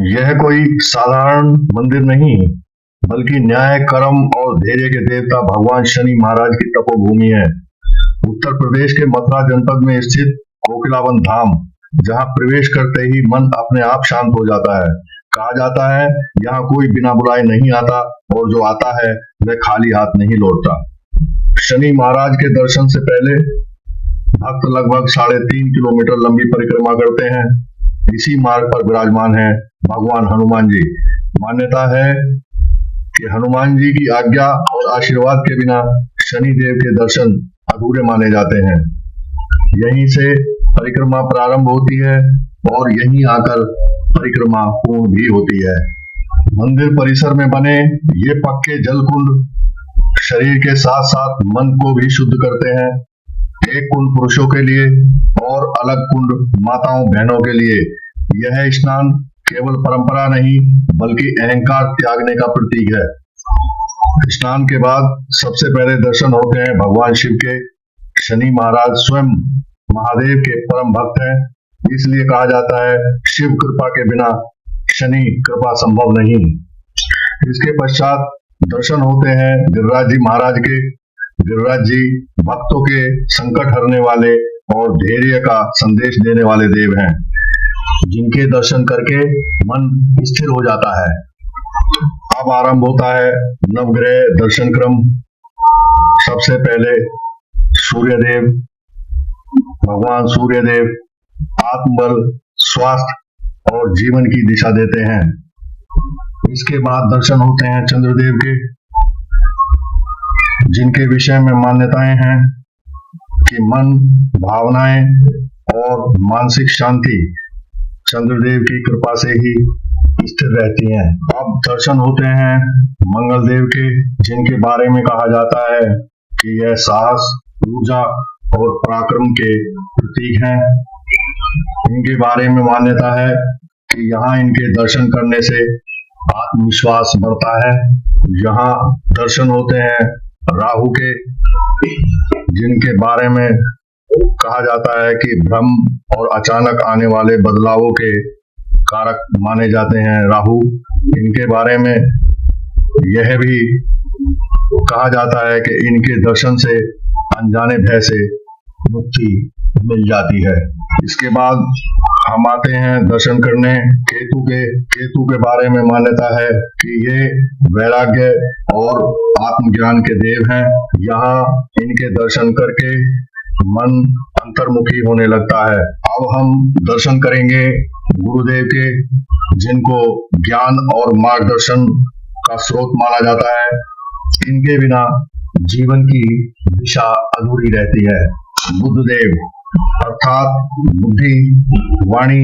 यह कोई साधारण मंदिर नहीं, बल्कि न्याय, कर्म और धैर्य के देवता भगवान शनि महाराज की तपोभूमि है। उत्तर प्रदेश के मथुरा जनपद में स्थित कोकिलावन धाम, जहाँ प्रवेश करते ही मन अपने आप शांत हो जाता है। कहा जाता है, यहाँ कोई बिना बुलाए नहीं आता और जो आता है वह खाली हाथ नहीं लौटता। शनि महाराज के दर्शन से पहले भक्त लगभग 3.5 किलोमीटर लंबी परिक्रमा करते हैं। इसी मार्ग पर विराजमान है भगवान हनुमान जी। मान्यता है कि हनुमान जी की आज्ञा और आशीर्वाद के बिना शनि देव के दर्शन अधूरे माने जाते हैं। यहीं से परिक्रमा प्रारंभ होती है और यहीं आकर परिक्रमा पूर्ण भी होती है। मंदिर परिसर में बने ये पक्के जल कुंड शरीर के साथ साथ मन को भी शुद्ध करते हैं। एक कुंड पुरुषों के लिए और अलग कुंड माताओं बहनों के लिए। यह स्नान केवल परंपरा नहीं, बल्कि अहंकार त्यागने का प्रतीक है। स्नान के बाद सबसे पहले दर्शन होते हैं भगवान शिव के। शनि महाराज स्वयं महादेव के परम भक्त हैं, इसलिए कहा जाता है शिव कृपा के बिना शनि कृपा संभव नहीं। इसके पश्चात दर्शन होते हैं गिरिराज जी महाराज के। गिरिराज जी भक्तों के संकट हरने वाले और धैर्य का संदेश देने वाले देव हैं, जिनके दर्शन करके मन स्थिर हो जाता है। अब आरंभ होता है नवग्रह दर्शन क्रम। सबसे पहले सूर्यदेव। भगवान सूर्यदेव आत्मबल, स्वास्थ्य और जीवन की दिशा देते हैं। इसके बाद दर्शन होते हैं चंद्रदेव के, जिनके विषय में मान्यताएं हैं कि मन, भावनाएं और मानसिक शांति चंद्रदेव की कृपा से ही स्थिर रहती हैं। अब दर्शन होते हैं मंगलदेव के, जिनके बारे में कहा जाता है कि यह साहस, ऊर्जा और पराक्रम के प्रतीक हैं। इनके बारे में मान्यता है कि यहाँ इनके दर्शन करने से आत्मविश्वास बढ़ता है। यहाँ दर्शन होते हैं राहु के, जिनके बारे में कहा जाता है कि भ्रम और अचानक आने वाले बदलावों के कारक माने जाते हैं राहु। इनके बारे में यह भी कहा जाता है कि इनके दर्शन से अनजाने भय से मुक्ति मिल जाती है। इसके बाद हम आते हैं दर्शन करने केतु के। केतु के बारे में मान्यता है कि ये वैराग्य और आत्मज्ञान के देव हैं। यहाँ इनके दर्शन करके मन अंतर्मुखी होने लगता है। अब हम दर्शन करेंगे गुरुदेव के, जिनको ज्ञान और मार्गदर्शन का स्रोत माना जाता है। इनके बिना जीवन की दिशा अधूरी रहती है। बुद्धदेव अर्थात बुद्धि, वाणी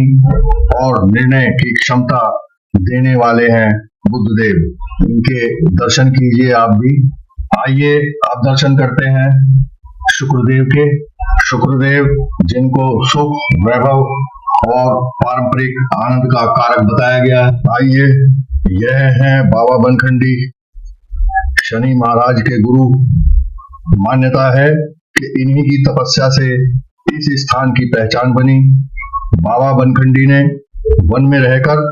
और निर्णय की क्षमता देने वाले हैं बुद्धदेव। इनके दर्शन कीजिए आप भी। आइए आप दर्शन करते हैं शुक्रदेव के। शुक्रदेव, जिनको सुख, वैभव और पारंपरिक आनंद का कारक बताया गया है। आइए, यह है बाबा बनखंडी, शनि महाराज के गुरु। मान्यता है कि इन्हीं की तपस्या से इस स्थान की पहचान बनी। बाबा बनखंडी ने वन में रहकर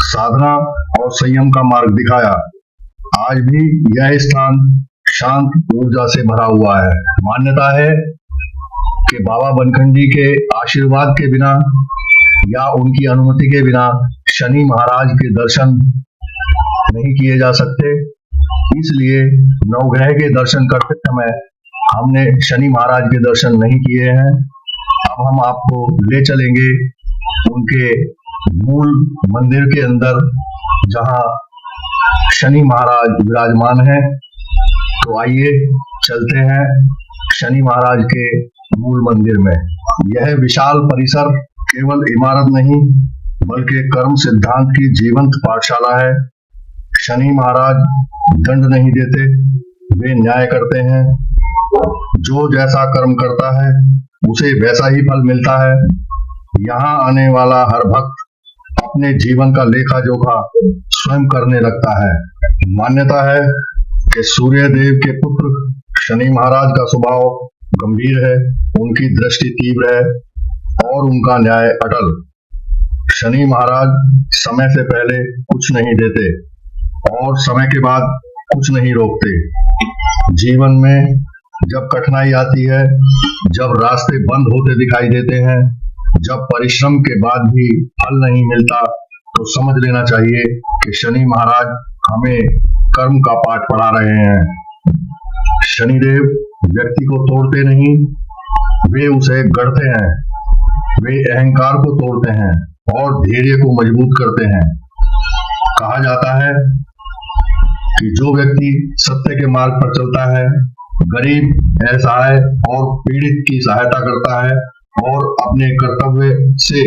साधना और संयम का मार्ग दिखाया। आज भी यह स्थान शांत ऊर्जा से भरा हुआ है। मान्यता है कि बाबा बनखंडी के आशीर्वाद के बिना या उनकी अनुमति के बिना शनि महाराज के दर्शन नहीं किए जा सकते। इसलिए नवग्रह के दर्शन करते समय हमने शनि महाराज के दर्शन नहीं किए हैं। अब हम आपको ले चलेंगे उनके मूल मंदिर के अंदर, जहां शनि महाराज विराजमान है। तो आइए चलते हैं शनि महाराज के मूल मंदिर में। यह विशाल परिसर केवल इमारत नहीं, बल्कि कर्म सिद्धांत की जीवंत पाठशाला है। शनि महाराज दंड नहीं देते, वे न्याय करते हैं। जो जैसा कर्म करता है उसे वैसा ही फल मिलता है। यहाँ आने वाला हर भक्त अपने जीवन का लेखा जोखा स्वयं करने लगता है। मान्यता है कि सूर्य देव के पुत्र शनि महाराज का स्वभाव गंभीर है, उनकी दृष्टि तीव्र है और उनका न्याय अटल। शनि महाराज समय से पहले कुछ नहीं देते और समय के बाद कुछ नहीं रोकते। जीवन में जब कठिनाई आती है, जब रास्ते बंद होते दिखाई देते हैं, जब परिश्रम के बाद भी फल नहीं मिलता, तो समझ लेना चाहिए कि शनि महाराज हमें कर्म का पाठ पढ़ा रहे हैं। शनिदेव व्यक्ति को तोड़ते नहीं, वे उसे गढ़ते हैं। वे अहंकार को तोड़ते हैं और धैर्य को मजबूत करते हैं। कहा जाता है कि जो व्यक्ति सत्य के मार्ग पर चलता है, गरीब, असहाय और पीड़ित की सहायता करता है और अपने कर्तव्य से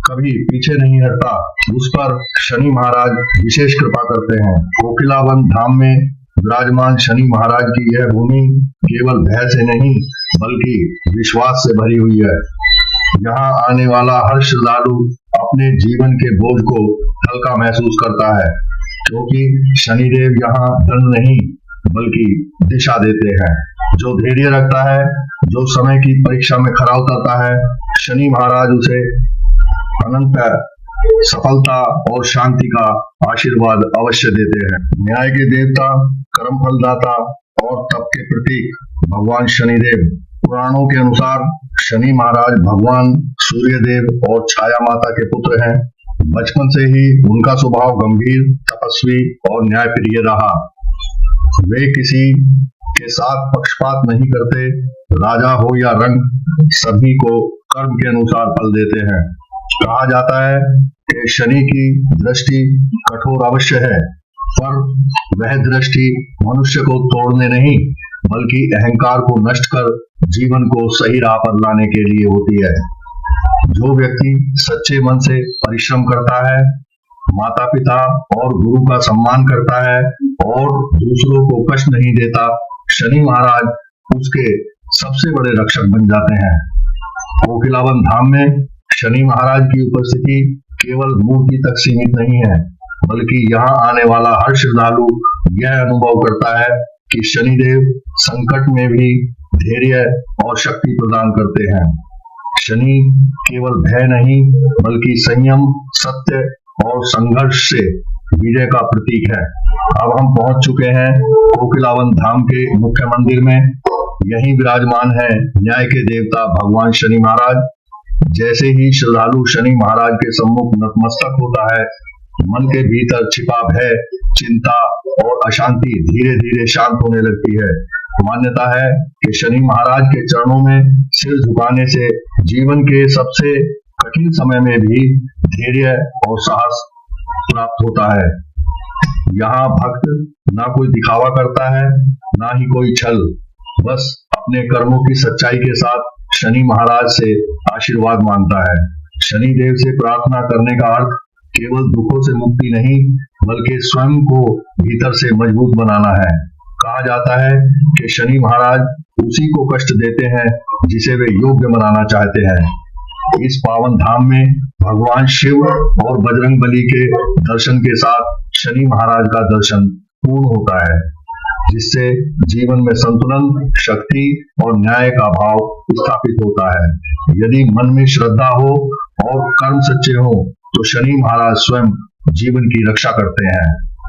कभी पीछे नहीं हटता, उस पर शनि महाराज विशेष कृपा करते हैं। कोकिलावन धाम में विराजमान शनि महाराज की यह भूमि केवल भय से नहीं बल्कि विश्वास से भरी हुई है। यहाँ आने वाला हर श्रद्धालु अपने जीवन के बोझ को हल्का महसूस करता है, क्योंकि शनिदेव यहाँ दंड नहीं बल्कि दिशा देते हैं। जो धैर्य रखता है, जो समय की परीक्षा में खरा उतरता है, शनि महाराज उसे अनंत सफलता और शांति का आशीर्वाद अवश्य देते हैं। न्याय के देवता, कर्म फलदाता और तप के प्रतीक भगवान शनिदेव। पुराणों के अनुसार शनि महाराज भगवान सूर्य देव और छाया माता के पुत्र हैं। बचपन से ही उनका स्वभाव गंभीर, तपस्वी और न्यायप्रिय रहा। वे किसी के साथ पक्षपात नहीं करते। राजा हो या रंक, सभी को कर्म के अनुसार फल देते हैं। कहा जाता है कि शनि की दृष्टि कठोर अवश्य है, पर वह दृष्टि मनुष्य को तोड़ने नहीं बल्कि अहंकार को नष्ट कर जीवन को सही राह पर लाने के लिए होती है। जो व्यक्ति सच्चे मन से परिश्रम करता है, माता पिता और गुरु का सम्मान करता है और दूसरों को कष्ट नहीं देता, शनि महाराज उसके सबसे बड़े रक्षक बन जाते हैं। कोकिलावन धाम में शनि महाराज की उपस्थिति केवल मूर्ति तक सीमित नहीं है, बल्कि यहाँ आने वाला हर श्रद्धालु यह अनुभव करता है कि शनिदेव संकट में भी धैर्य और शक्ति प्रदान करते हैं। शनि केवल भय नहीं बल्कि संयम, सत्य और संघर्ष से विजय का प्रतीक है। अब हम पहुंच चुके हैं कोकिलावन धाम के मुख्य मंदिर में। यहीं विराजमान है न्याय के देवता भगवान शनि महाराज। जैसे ही श्रद्धालु शनि महाराज के सम्मुख नतमस्तक होता है, मन के भीतर छिपा भय, चिंता और अशांति धीरे धीरे शांत होने लगती है। मान्यता है कि शनि महाराज के चरणों में सिर झुकाने से जीवन के सबसे कठिन समय में भी धैर्य और साहस प्राप्त होता है। यहाँ भक्त ना कोई दिखावा करता है, ना ही कोई छल, बस अपने कर्मों की सच्चाई के साथ शनि महाराज से आशीर्वाद मांगता है। शनि देव से प्रार्थना करने का अर्थ केवल दुखों से मुक्ति नहीं बल्कि स्वयं को भीतर से मजबूत बनाना है। कहा जाता है कि शनि महाराज उसी को कष्ट देते हैं जिसे वे योग्य बनाना चाहते हैं। इस पावन धाम में भगवान शिव और बजरंग बली के दर्शन के साथ शनि महाराज का दर्शन पूर्ण होता है, जिससे जीवन में संतुलन, शक्ति और न्याय का भाव स्थापित होता है। यदि मन में श्रद्धा हो और कर्म सच्चे हो तो शनि महाराज स्वयं जीवन की रक्षा करते हैं।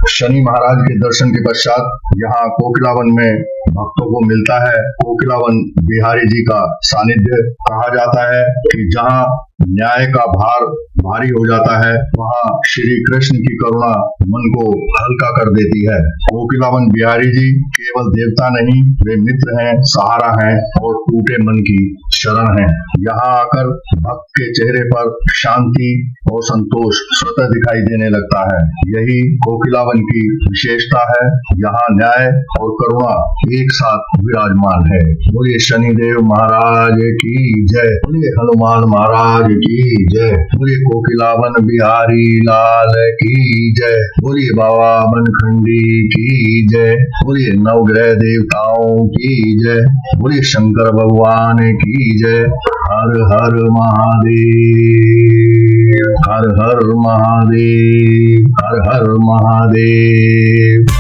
शनि महाराज के दर्शन के पश्चात यहाँ कोकिलावन में भक्तों को मिलता है कोकिलावन बिहारी जी का सानिध्य। कहा जाता है कि जहाँ न्याय का भार भारी हो जाता है, वहाँ श्री कृष्ण की करुणा मन को हल्का कर देती है। कोकिलावन बिहारी जी केवल देवता नहीं, वे मित्र हैं, सहारा हैं और टूटे मन की शरण हैं। यहाँ आकर भक्त के चेहरे पर शांति और संतोष स्वतः दिखाई देने लगता है। यही कोकिलावन की विशेषता है। यहाँ न्याय और करुणा एक साथ विराजमान है। बोलिए शनिदेव महाराज की जय, बोलिए हनुमान महाराज की जय, बोलिए कोकिलावन बिहारी लाल की जय, बोलिए बाबा मनखंडी की जय, बोलिए नवग्रह देवताओं की जय, बोलिए शंकर भगवान की जय। हर हर महादेव, हर हर महादेव, हर हर महादेव।